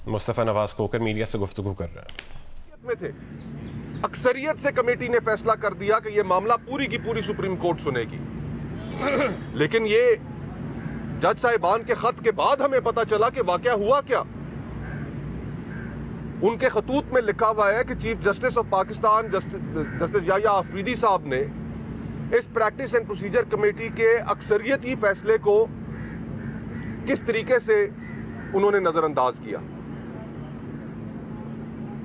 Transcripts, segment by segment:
Mustafa Nawaz Kokar media से गुफ्तगू कर रहे हैं। में थे, अक्सरियत से कमेटी ने फैसला कर दिया कि यह मामला पूरी की पूरी सुप्रीम कोर्ट सुनेगी। लेकिन ये जज साहिबान के खत के बाद हमें पता चला कि वाकया हुआ क्या। उनके खतूत में लिखा हुआ है कि chief justice of Pakistan justice Yahya Afridi साहब ने इस प्रैक्टिस एंड प्रोसीजर कमेटी के अक्सरियती फैसले को किस तरीके से उन्होंने नजरअंदाज किया।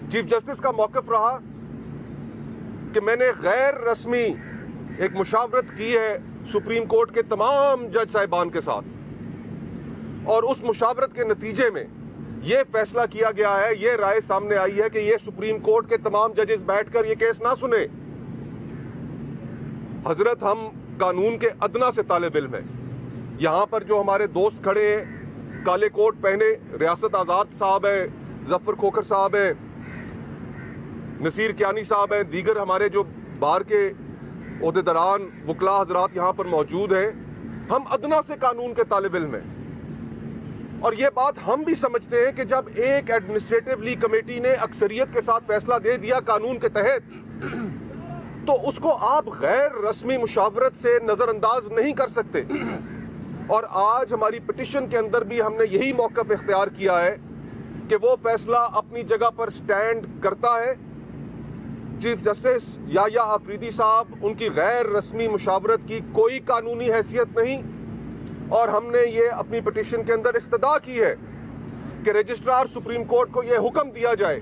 चीफ जस्टिस का मौक़िफ़ रहा कि मैंने गैर रस्मी एक मुशावरत की है सुप्रीम कोर्ट के तमाम जज साहिबान के साथ, और उस मुशावरत के नतीजे में यह फैसला किया गया है, यह राय सामने आई है कि यह सुप्रीम कोर्ट के तमाम जजेस बैठकर यह केस ना सुने। हजरत, हम कानून के अदना से तालिब इल्म हैं। यहां पर जो हमारे दोस्त खड़े हैं, काले कोट पहने, रियासत आज़ाद साहब हैं, जफर खोखर साहब हैं, नसीर कियानी साहब हैं, दीगर हमारे जो बार के ओहदेदारान वकला हजरात यहाँ पर मौजूद हैं, हम अदना से कानून के तालिब इल्म हैं। और ये बात हम भी समझते हैं कि जब एक एडमिनिस्ट्रेटिवली कमेटी ने अक्सरियत के साथ फैसला दे दिया कानून के तहत, तो उसको आप गैर रस्मी मुशावरत से नजरअंदाज नहीं कर सकते। और आज हमारी पिटिशन के अंदर भी हमने यही मौक़िफ़ इख्तियार किया है कि वो फैसला अपनी जगह पर स्टैंड करता है। चीफ जस्टिस याह्या आफरीदी साहब, उनकी गैर रस्मी मुशावरत की कोई कानूनी हैसियत नहीं, और हमने ये अपनी पिटिशन के अंदर इस्तदा की है कि रजिस्ट्रार सुप्रीम कोर्ट को यह हुक्म दिया जाए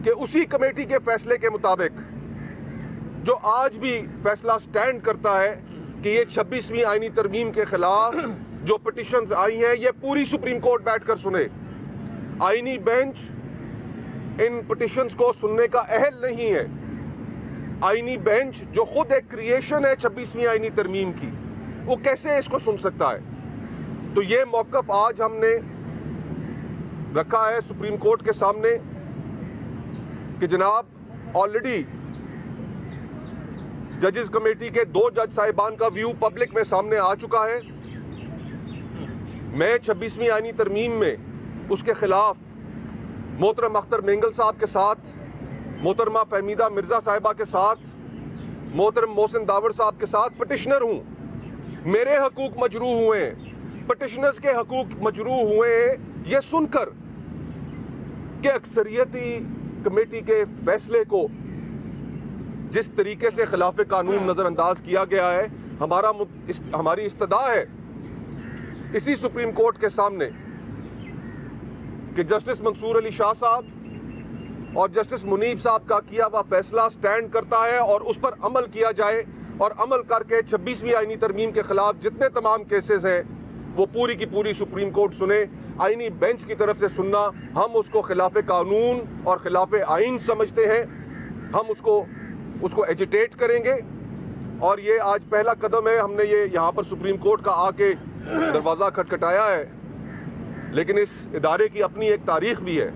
कि उसी कमेटी के फैसले के मुताबिक जो आज भी फैसला स्टैंड करता है कि ये 26वीं आईनी तरमीम के खिलाफ जो पिटिशंस आई हैं, ये पूरी सुप्रीम कोर्ट बैठकर सुने। आईनी बेंच इन पिटिशंस को सुनने का अहल नहीं है। आईनी बेंच जो खुद एक क्रिएशन है 26वीं आईनी तरमीम की, वो कैसे इसको सुन सकता है। तो ये मौक़िफ़ आज हमने रखा है सुप्रीम कोर्ट के सामने कि जनाब, ऑलरेडी जजेस कमेटी के 2 जज साहिबान का व्यू पब्लिक में सामने आ चुका है। मैं 26वीं आईनी तरमीम में उसके खिलाफ मोहतरम अख्तर मेंगल साहब के साथ, मोहतरमा फहमीदा मिर्जा साहिबा के साथ, मोहतरम मोहसिन दावर साहब के साथ पिटिशनर हूँ। मेरे हकूक मजरूह हुए, पिटिशनर्स के हकूक मजरूह हुए ये सुनकर कि अक्सरियती कमेटी के फैसले को जिस तरीके से खिलाफ कानून नजरअंदाज किया गया है। हमारी इस्तदा है इसी सुप्रीम कोर्ट के सामने कि जस्टिस मंसूर अली शाह साहब और जस्टिस मुनीब साहब का किया हुआ फैसला स्टैंड करता है और उस पर अमल किया जाए, और अमल करके 26वीं आईनी तरमीम के खिलाफ जितने तमाम केसेस हैं वो पूरी की पूरी सुप्रीम कोर्ट सुने। आईनी बेंच की तरफ से सुनना, हम उसको खिलाफ कानून और खिलाफ आइन समझते हैं। हम उसको एजिटेट करेंगे, और ये आज पहला कदम है। हमने ये यहाँ पर सुप्रीम कोर्ट का आके दरवाज़ा खटखटाया है, लेकिन इस इदारे की अपनी एक तारीख भी है।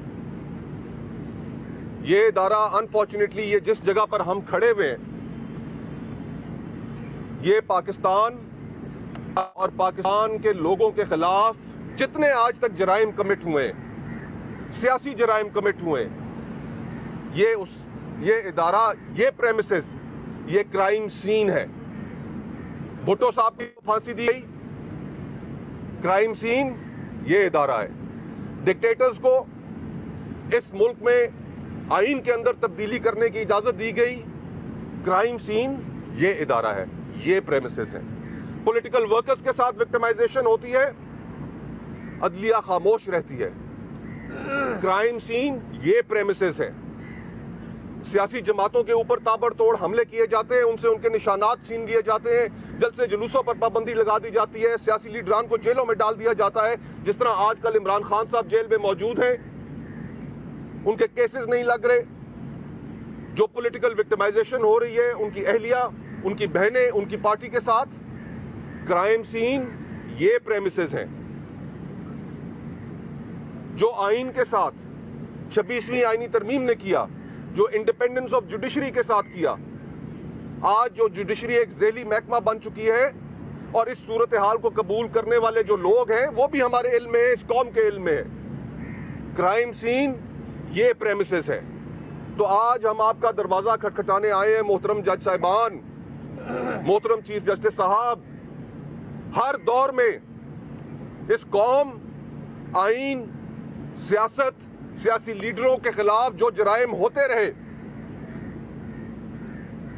ये इदारा अनफॉर्चुनेटली, ये जिस जगह पर हम खड़े हुए हैं, ये पाकिस्तान और पाकिस्तान के लोगों के खिलाफ जितने आज तक जराइम कमिट हुए हैं, सियासी जराइम कमिट हुए हैं, ये इदारा, ये प्रेमिसेस, ये क्राइम सीन है। भुट्टो साहब की फांसी दी गई, क्राइम सीन ये इदारा है। डिक्टेटर्स को इस मुल्क में आइन के अंदर तब्दीली करने की इजाजत दी गई, क्राइम सीन ये इदारा है, ये प्रेमिसेस हैं। पॉलिटिकल वर्कर्स के साथ विक्टिमाइजेशन होती है, अदलिया खामोश रहती है, क्राइम सीन ये प्रेमिसेस है। सियासी जमातों के ऊपर ताबड़तोड़ हमले किए जाते हैं, उनसे उनके निशानात छीन लिए जाते हैं, जलसे जुलूसों पर पाबंदी लगा दी जाती है, सियासी लीडरान को जेलों में डाल दिया जाता है। जिस तरह आजकल इमरान खान साहब जेल में मौजूद हैं, उनके केसेस नहीं लग रहे। जो पॉलिटिकल विक्टिमाइजेशन हो रही है उनकी अहलिया, उनकी बहनें, उनकी पार्टी के साथ, क्राइम सीन ये प्रेमिसेस हैं। जो आइन के साथ 26वीं आईनी तरमीम ने किया, जो इंडिपेंडेंस ऑफ जुडिशरी के साथ किया, आज जो जुडिशरी एक ज़ेली महकमा बन चुकी है, और इस सूरत हाल को कबूल करने वाले जो लोग हैं वो भी हमारे इल्म में है, इस कौम के इल्म में है। क्राइम सीन ये प्रेमिसेस है। तो आज हम आपका दरवाजा खटखटाने आए हैं मोहतरम जज साहिबान, मोहतरम चीफ जस्टिस साहब। हर दौर में इस कौम, आईन, सियासत, सियासी लीडरों के खिलाफ जो जराइम होते रहे,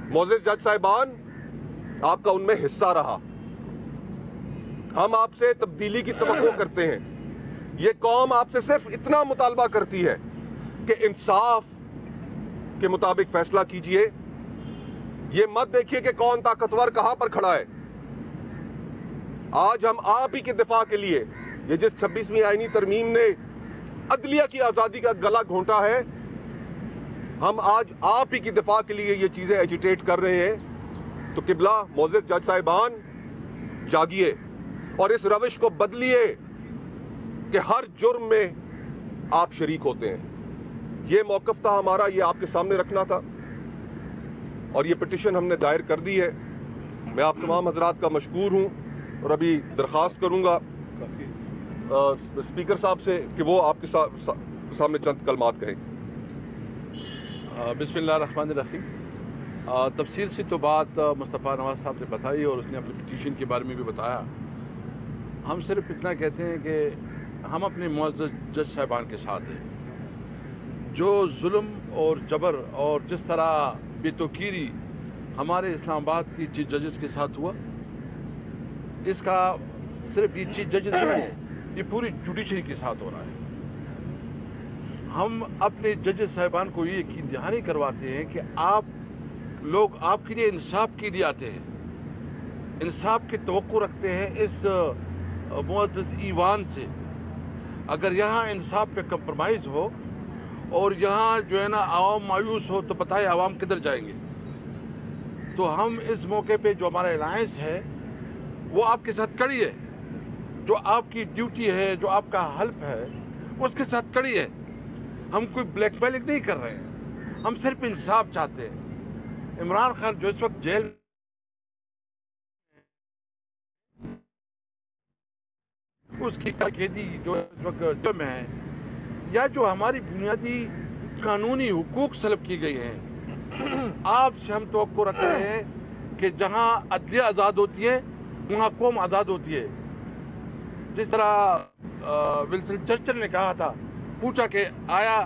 मोअज़्ज़िज़ जज साहिबान आपका उनमें हिस्सा रहा। हम आपसे तब्दीली की तवक्को करते हैं। ये कौम आपसे सिर्फ इतना मुतालबा करती है कि इंसाफ के मुताबिक फैसला कीजिए। ये मत देखिए कि कौन ताकतवर कहां पर खड़ा है। आज हम आप ही के दिफा के लिए, ये जिस 26वीं आईनी तरमीम ने अदलिया की आजादी का गला घोंटा है, हम आज आप ही की दिफा के लिए ये चीजें एजिटेट कर रहे हैं। तो किबला मोअज़्ज़िज़ जज साहिबान, जागिए और इस रविश को बदलिए कि हर जुर्म में आप शरीक होते हैं। ये मौक़िफ़ था हमारा, ये आपके सामने रखना था और ये पिटिशन हमने दायर कर दी है। मैं आप तमाम हजरात का मशकूर हूँ और अभी दरख्वास्त करूँगा स्पीकर साहब से कि वो आपके सामने चंद कलमात कहें। बिस्मिल्लाहिर्रहमानिर्रहीम। तफसील से तो बात मुस्तफ़ा नवाज़ साहब ने बताई और उसने अपनी पिटीशन के बारे में भी बताया। हम सिर्फ इतना कहते हैं कि हम अपने मुअज़्ज़िज़ जज साहिबान के साथ हैं। जो जुल्म और जबर और जिस तरह बेतौकीरी हमारे इस्लामाबाद की चीफ जजेस के साथ हुआ, इसका सिर्फ ये चीफ जजेस नहीं है, ये पूरी जुडिशरी के साथ हो रहा है। हम अपने जजेस साहिबान को ये यकीन दहानी करवाते हैं कि आप लोग आपके लिए इंसाफ के लिए आते हैं, इंसाफ की तवक्को रखते हैं इस मुअज़्ज़िज़ ईवान से। अगर यहाँ इंसाफ पे कंप्रोमाइज़ हो और यहाँ जो है ना आवाम मायूस हो तो बताए आवाम किधर जाएंगे। तो हम इस मौके पे जो हमारा अलायंस है वो आपके साथ खड़ी है। जो आपकी ड्यूटी है, जो आपका हल्फ है, उसके साथ खड़ी है। हम कोई ब्लैकमेलिंग नहीं कर रहे हैं, हम सिर्फ इंसाफ चाहते हैं। इमरान खान जो इस वक्त जेल उसकी कैदी जो इस वक्त जेल में है, या जो हमारी बुनियादी कानूनी हुकूक सलब की गई हैं, आपसे हम तवक्को रखते हैं कि जहाँ अदलिया आज़ाद होती है वहाँ कौम आज़ाद होती है। जिस तरह विल्सन चर्चिल ने कहा था, पूछा कि आया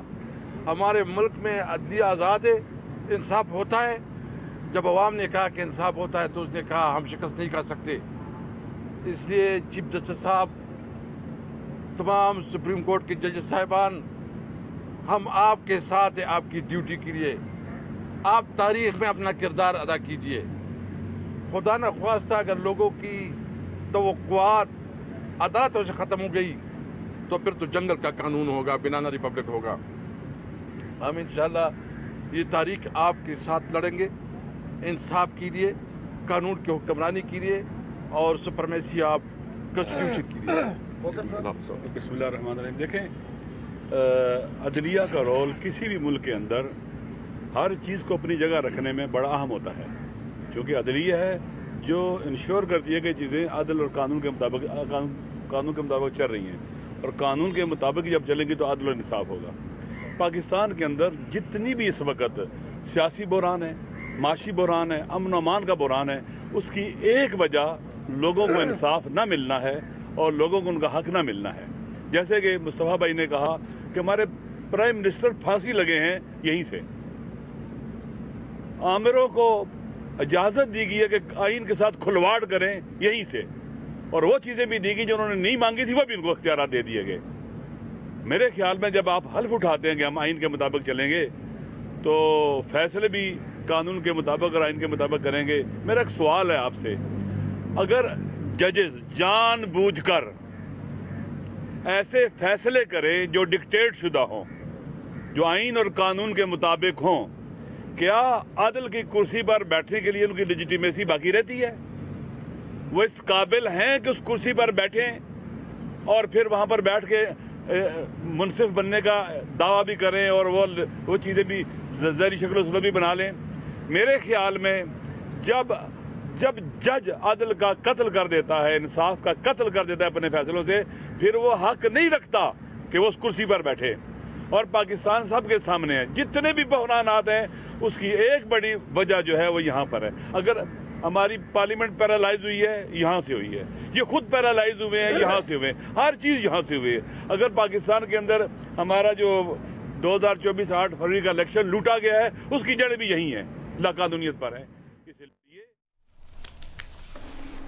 हमारे मुल्क में अदलिया आज़ाद है, इंसाफ होता है? जब अवाम ने कहा कि इंसाफ होता है तो उसने कहा हम शिकस्त नहीं कर सकते। इसलिए चीफ जस्टिस साहब, तमाम सुप्रीम कोर्ट के जजेस साहिबान, हम आपके साथ हैं आपकी ड्यूटी के लिए। आप तारीख़ में अपना किरदार अदा कीजिए। खुदा न ख्वास्ता अगर लोगों की तवक्कुआत अदालतों से ख़त्म हो गई तो फिर तो जंगल का कानून होगा, बनाना रिपब्लिक होगा। हम इंशाअल्लाह ये तारीख आपके साथ लड़ेंगे, इंसाफ के लिए, कानून की हुक्मरानी के लिए और सुपरमेसी ऑफ कॉन्स्टिट्यूशन के लिए। बिस्मिल्लाहिर्रहमानिर्रहीम। देखें, अदलिया का रोल किसी भी मुल्क के अंदर हर चीज़ को अपनी जगह रखने में बड़ा अहम होता है, क्योंकि अदलिया है जो इंश्योर करती है कि चीज़ें अदल और कानून के मुताबिक चल रही हैं, और कानून के मुताबिक जब चलेंगी तो अदल और इंसाफ होगा। पाकिस्तान के अंदर जितनी भी इस वक्त सियासी बहरान है, माशी बहरान है, अमन अमान का बहरान है, उसकी एक वजह लोगों को इंसाफ ना मिलना है और लोगों को उनका हक ना मिलना है। जैसे कि मुस्तफ़ा भाई ने कहा कि हमारे प्राइम मिनिस्टर फांसी लगे हैं यहीं से। आमिरों को इजाज़त दी गई है कि आइन के साथ खुलवाड़ करें यहीं से, और वो चीज़ें भी दी गई जो उन्होंने नहीं मांगी थी, वो भी उनको इख्तियार दे दिए गए। मेरे ख्याल में जब आप हल्फ उठाते हैं कि हम आइन के मुताबिक चलेंगे तो फैसले भी कानून के मुताबिक और आइन के मुताबिक करेंगे। मेरा एक सवाल है आपसे, अगर जजेस जानबूझकर ऐसे फैसले करें जो डिक्टेट शुदा हों, जो आइन और कानून के मुताबिक हों, क्या अदल की कुर्सी पर बैठने के लिए उनकी लेजिटिमेसी बाकी रहती है? वो इस काबिल हैं कि उस कुर्सी पर बैठें और फिर वहाँ पर बैठ के मुनसिफ बनने का दावा भी करें और वो चीज़ें भी ज़हरी शक्ल सूरत भी बना लें? मेरे ख्याल में जब जज अदल का कत्ल कर देता है, इंसाफ का कत्ल कर देता है अपने फैसलों से, फिर वो हक नहीं रखता कि वो उस कुर्सी पर बैठे। और पाकिस्तान सबके सामने है, जितने भी बहरानात हैं उसकी एक बड़ी वजह जो है वो यहाँ पर है। अगर हमारी पार्लियामेंट पैरालाइज हुई है, यहाँ से हुई है, ये खुद पैरालाइज हुए हैं, यहाँ से हुए हैं, हर चीज़ यहाँ से हुई है। अगर पाकिस्तान के अंदर हमारा जो 2024 8 फरवरी का इलेक्शन लूटा गया है, उसकी जड़ भी यही है, लाकानूनियत पर है। इसलिए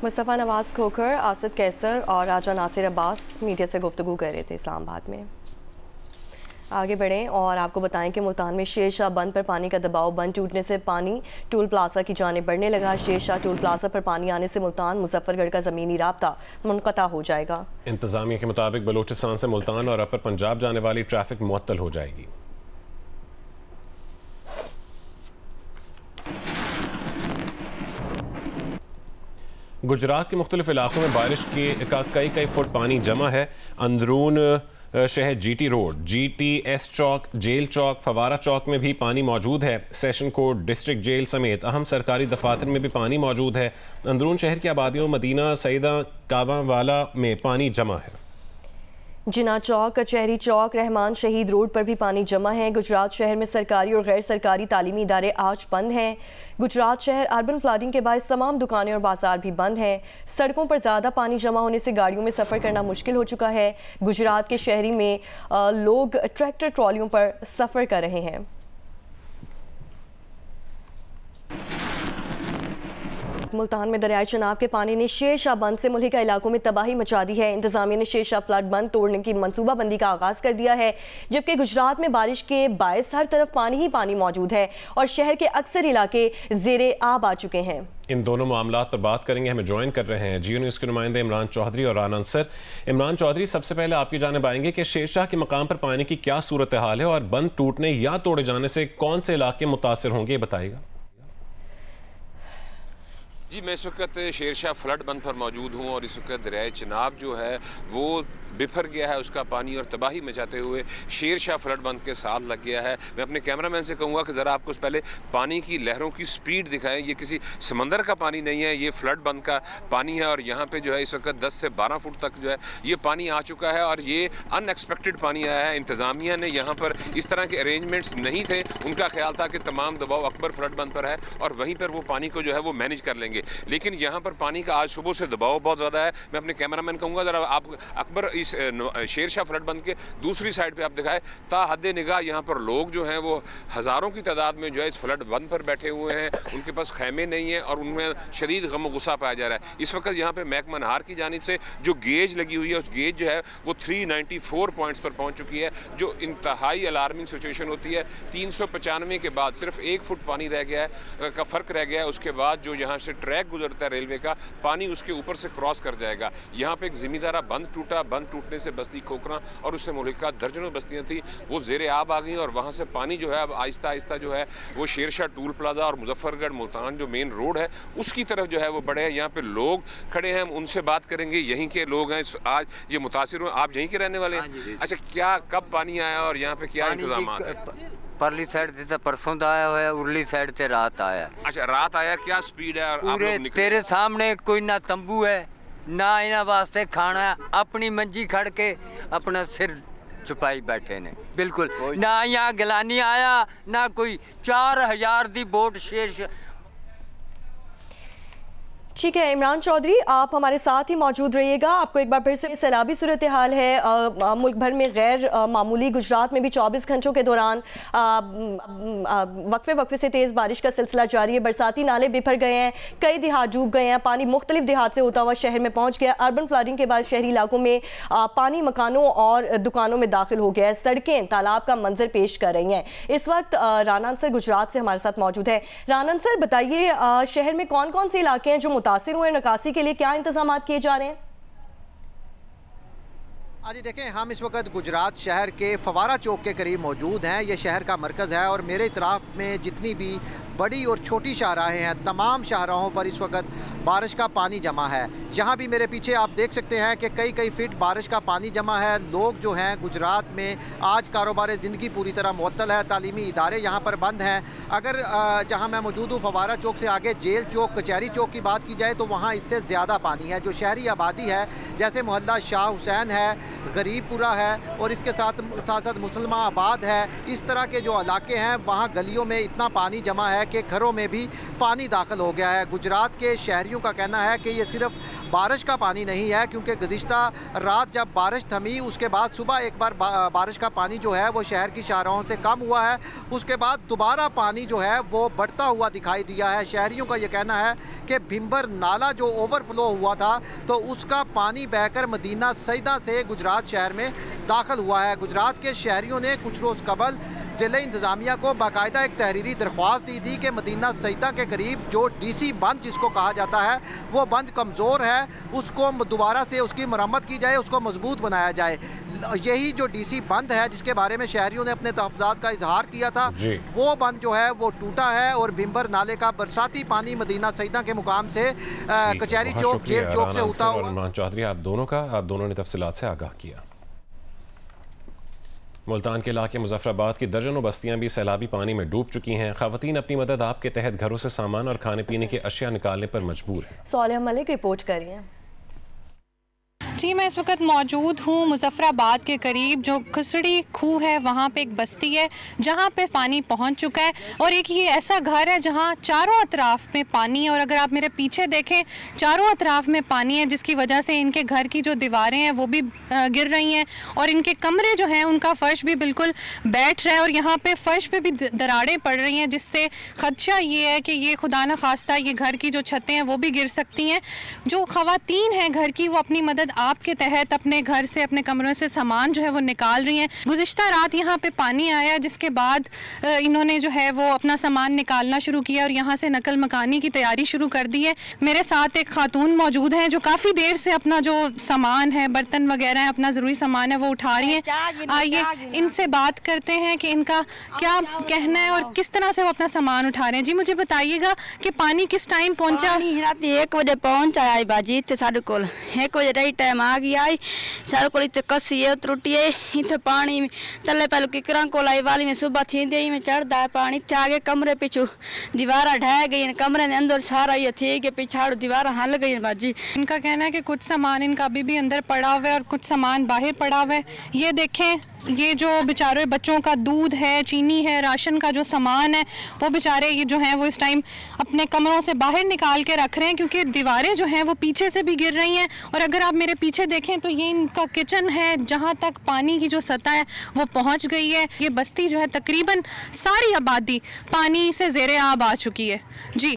मुस्तफ़ा नवाज खोखर, आसिद कैसर और राजा नासिर अब्बास मीडिया से गुफ्तगू कर रहे थे इस्लामाबाद में। आगे बढ़ें और आपको बताएं कि मुल्तान में शेर शाह बंद पर पानी का दबाव, बंद टूटने से पानी टूल प्लाजा की जानिब बढ़ने लगा। शेर शाह टूल प्लाजा पर पानी आने से मुल्तान मुजफ्फरगढ़ का ज़मीनी राब्ता मुनक़ता हो जाएगा। इंतज़ामिया के मुताबिक बलूचिस्तान से मुल्तान और अपर पंजाब जाने वाली ट्रैफिक मुअत्तल हो जाएगी। गुजरात के मुख्तलिफ इलाकों में बारिश का कई फुट पानी जमा है। अंदरून शहर जीटी रोड, GTS चौक, जेल चौक, फवारा चौक में भी पानी मौजूद है। सेशन कोर्ट, डिस्ट्रिक्ट जेल समेत अहम सरकारी दफातर में भी पानी मौजूद है। अंदरून शहर की आबादियों मदीना, सईदा, कावावाला में पानी जमा है। जिना चौक, कचहरी चौक, रहमान शहीद रोड पर भी पानी जमा है। गुजरात शहर में सरकारी और गैर सरकारी तालीमी इदारे आज बंद हैं। गुजरात शहर अर्बन फ्लडिंग के बायस तमाम दुकानें और बाजार भी बंद हैं। सड़कों पर ज़्यादा पानी जमा होने से गाड़ियों में सफ़र करना मुश्किल हो चुका है। गुजरात के शहरी में लोग ट्रैक्टर ट्रॉलियों पर सफ़र कर रहे हैं। मुल्तान में दरियाई चनाब के पानी ने शेर शाह बंद से मुल्हिका इलाकों में तबाही मचा दी है। इंतजामिया ने शेर शाह फ्लड बंद तोड़ने की मनसूबाबंदी का आगाज कर दिया है, जबकि गुजरात में बारिश के बायस हर तरफ पानी ही पानी मौजूद है और शहर के अक्सर इलाके ज़ेरे आब आ चुके हैं। इन दोनों मामलात पर बात करेंगे। हमें ज्वाइन कर रहे हैं जियो न्यूज़ के नुमाइंदे इमरान चौधरी और राना अंसर। इमरान चौधरी, सबसे पहले आपकी जानिब आएंगे कि शेर शाह के मकाम पर पानी की क्या सूरत हाल है और बंद टूटने या तोड़े जाने से कौन से इलाके मुतासिर होंगे, बताइएगा। जी, मैं इस वक्त शेर शाह फ्लड बंद पर मौजूद हूँ और इस वक्त दरियाए चिनाब जो है वो बिफर गया है, उसका पानी और तबाही मचाते हुए शेर शाह फ्लड बंद के साथ लग गया है। मैं अपने कैमरामैन से कहूँगा कि ज़रा आपको पहले पानी की लहरों की स्पीड दिखाएं। ये किसी समंदर का पानी नहीं है, ये फ्लड बंद का पानी है और यहाँ पे जो है इस वक्त 10 से 12 फुट तक जो है ये पानी आ चुका है और ये अनएक्सपेक्टेड पानी आया है। इंतज़ामिया ने यहाँ पर इस तरह के अरेंजमेंट्स नहीं थे, उनका ख्याल था कि तमाम दबाव अकबर फ्लड बंद पर है और वहीं पर वो पानी को जो है वो मैनेज कर लेंगे, लेकिन यहाँ पर पानी का आज सुबह से दबाव बहुत ज़्यादा है। मैं अपने कैमरामैन कहूँगा ज़रा आप अकबर इस शेर शाह फ्लड बंद के दूसरी साइड पे आप दिखाएं। ताहद निगाह यहाँ पर लोग जो हैं वो हज़ारों की तादाद में जो है इस फ्लड बंद पर बैठे हुए हैं, उनके पास खैमे नहीं हैं और उनमें शदीद गम गुस्सा पाया जा रहा है। इस वक्त यहाँ पे महकमा नहार की जानिब से जो गेज लगी हुई है उस गेज जो है वो 394 पॉइंट्स पर पहुँच चुकी है, जो इंतहाई अलार्मिंग सिचुएशन होती है। 395 के बाद सिर्फ 1 फुट पानी रह गया है का फ़र्क रह गया है। उसके बाद जो यहाँ से ट्रैक गुजरता है रेलवे का, पानी उसके ऊपर से क्रॉस कर जाएगा। यहाँ पे एक ज़मींदारा बंद टूटा, बंद टूटने से बस्ती खोखरा और उससे मुल्का दर्जनों बस्तियाँ थी वो ज़ेरे आब आ गई और वहाँ से पानी जो है अब आहिस्ता आहिस्ता जो है वो शेर शाह टूल प्लाजा और मुजफ्फरगढ़ मुल्तान जो मेन रोड है उसकी तरफ जो है वो बढ़े हैं। यहाँ पे लोग खड़े हैं, हम उनसे बात करेंगे। यहीं के लोग हैं, आज ये मुतासिर हुए। आप यहीं के रहने वाले हैं? अच्छा, क्या कब पानी आया और यहाँ पे क्या इंतजाम है? परली साइड से परसों दा आया हुआ, उरली साइड से रात आया। अच्छा, रात आया, क्या स्पीड है? पूरे तेरे सामने कोई ना तंबू है ना इन्होंने वास्ते खाना, अपनी मंजी खड़ के अपना सिर छुपाई बैठे ने। बिल्कुल ना यहाँ गिलानी आया ना कोई 4000 दी बोट शेर। ठीक है इमरान चौधरी, आप हमारे साथ ही मौजूद रहिएगा। आपको एक बार फिर से सैलाबी सूरत हाल है मुल्क भर में गैर मामूली। गुजरात में भी 24 घंटों के दौरान वक्फे से तेज़ बारिश का सिलसिला जारी है। बरसाती नाले बिफर गए हैं, कई देहात डूब गए हैं, पानी मुख्तलिफ देहात से होता हुआ शहर में पहुँच गया। अर्बन फ्लडिंग के बाद शहरी इलाकों में पानी मकानों और दुकानों में दाखिल हो गया है। सड़कें तालाब का मंजर पेश कर रही हैं। इस वक्त राना अंसर गुजरात से हमारे साथ मौजूद है। राना अंसर, बताइए शहर में कौन कौन से इलाके हैं जो मुतासिर हुए, निकासी के लिए क्या इंतजाम किए जा रहे हैं? आज देखें, हम इस वक्त गुजरात शहर के फवारा चौक के करीब मौजूद हैं। ये शहर का मरकज़ है और मेरे इतराफ़ में जितनी भी बड़ी और छोटी शाहराहें हैं, तमाम शाहराहों पर इस वक्त बारिश का पानी जमा है। यहाँ भी मेरे पीछे आप देख सकते हैं कि कई फीट बारिश का पानी जमा है। लोग जो हैं गुजरात में आज कारोबार ज़िंदगी पूरी तरह मुअत्तल है, तालीमी इदारे यहाँ पर बंद हैं। अगर जहाँ मैं मौजूद हूँ फवारा चौक से आगे जेल चौक, कचहरी चौक की बात की जाए तो वहाँ इससे ज़्यादा पानी है। जो शहरी आबादी है जैसे मोहल्ला शाह हुसैन है, गरीबपुरा है और इसके साथ साथ मुसलमानाबाद है। इस तरह के जो इलाके हैं वहाँ गलियों में इतना पानी जमा है कि घरों में भी पानी दाखिल हो गया है। गुजरात के शहरियों का कहना है कि ये सिर्फ बारिश का पानी नहीं है, क्योंकि गुज़िश्ता रात जब बारिश थमी उसके बाद सुबह एक बार बारिश का पानी जो है वो शहर की शाहराहों से कम हुआ है, उसके बाद दोबारा पानी जो है वो बढ़ता हुआ दिखाई दिया है। शहरियों का ये कहना है कि भिंबर नाला जो ओवरफ्लो हुआ था तो उसका पानी बहकर मदीना सईदा से गुजरात शहर में दाखिल हुआ है। गुजरात के शहरियों ने कुछ रोज़ कबल ज़िले इंतज़ामिया को बाकायदा एक तहरीरी दरख्वास्त दी थी कि मदीना सईदा के करीब जो डीसी बंद जिसको कहा जाता है वो बंद कमज़ोर है, उसको दोबारा से उसकी मरम्मत की जाए, उसको मजबूत बनाया जाए। यही जो डीसी बंद है जिसके बारे में शहरियों ने अपने तहफ़्फ़ुज़ात का इजहार किया था, वो बंद जो है वो टूटा है और भिंबर नाले का बरसाती पानी मदीना सईदा के मुकाम से कचहरी चौक, जेल चौक से होता हुआ। इमरान चौधरी, आप दोनों ने तफसीलात से आगाह किया। मुल्तान के इलाके मुजफ्फराबाद की दर्जनों बस्तियां भी सैलाबी पानी में डूब चुकी हैं। खवातीन अपनी मदद आपके तहत घरों से सामान और खाने पीने की अशिया निकालने पर मजबूर हैं। सालिहा मलिक रिपोर्ट कर रही हैं। जी, मैं इस वक्त मौजूद हूँ मुजफ्फराबाद के करीब जो खसड़ी खूह है, वहाँ पे एक बस्ती है जहाँ पे पानी पहुँच चुका है और एक ये ऐसा घर है जहाँ चारों अतराफ में पानी है। और अगर आप मेरे पीछे देखें, चारों अतराफ में पानी है जिसकी वजह से इनके घर की जो दीवारें हैं वो भी गिर रही हैं और इनके कमरे जो हैं उनका फ़र्श भी बिल्कुल बैठ रहा है और यहाँ पे फ़र्श पे भी दरारें पड़ रही हैं, जिससे ख़दशा ये है कि ये खुदा न खास्ता ये घर की जो छतें हैं वो भी गिर सकती हैं। जो ख़वातीन हैं घर की वो अपनी मदद आपके तहत अपने घर से, अपने कमरों से सामान जो है वो निकाल रही हैं। गुज़िश्ता रात यहाँ पे पानी आया जिसके बाद इन्होंने जो है वो अपना सामान निकालना शुरू किया और यहाँ से नकल मकानी की तैयारी शुरू कर दी है। मेरे साथ एक खातून मौजूद हैं जो काफ़ी देर से अपना जो सामान है, बर्तन वगैरह है, अपना ज़रूरी सामान है वो उठा रही हैं। आइए इनसे बात करते हैं कि इनका क्या कहना है और किस तरह से वो अपना सामान उठा रहे हैं। जी, मुझे बताइएगा कि पानी किस टाइम पहुँचा? रात 1 बजे पहुँचा है बाजी, इतने साढ़े को 1 बजे रही टाइम आ गया है। सारे को इतने कसी है त्रुटी है, इतने पानी तले पहले किकरा को लाई वाली में सुबह थी दे में चढ़ता है पानी। इतने आगे कमरे पिछू दीवार ढह गई, कमरे के अंदर सारा ये थी कि पिछाड़ू दीवार हल गई बाजी। इनका कहना है कि कुछ सामान इनका अभी भी अंदर पड़ा हुआ है और कुछ सामान बाहर पड़ा हुआ है। ये देखें, ये जो बेचारे बच्चों का दूध है, चीनी है, राशन का जो सामान है वो बेचारे ये जो हैं वो इस टाइम अपने कमरों से बाहर निकाल के रख रहे हैं क्योंकि दीवारें जो हैं वो पीछे से भी गिर रही हैं। और अगर आप मेरे पीछे देखें तो ये इनका किचन है जहाँ तक पानी की जो सतह है वो पहुँच गई है। ये बस्ती जो है तकरीबन सारी आबादी पानी से ज़ेरे आब आ चुकी है। जी।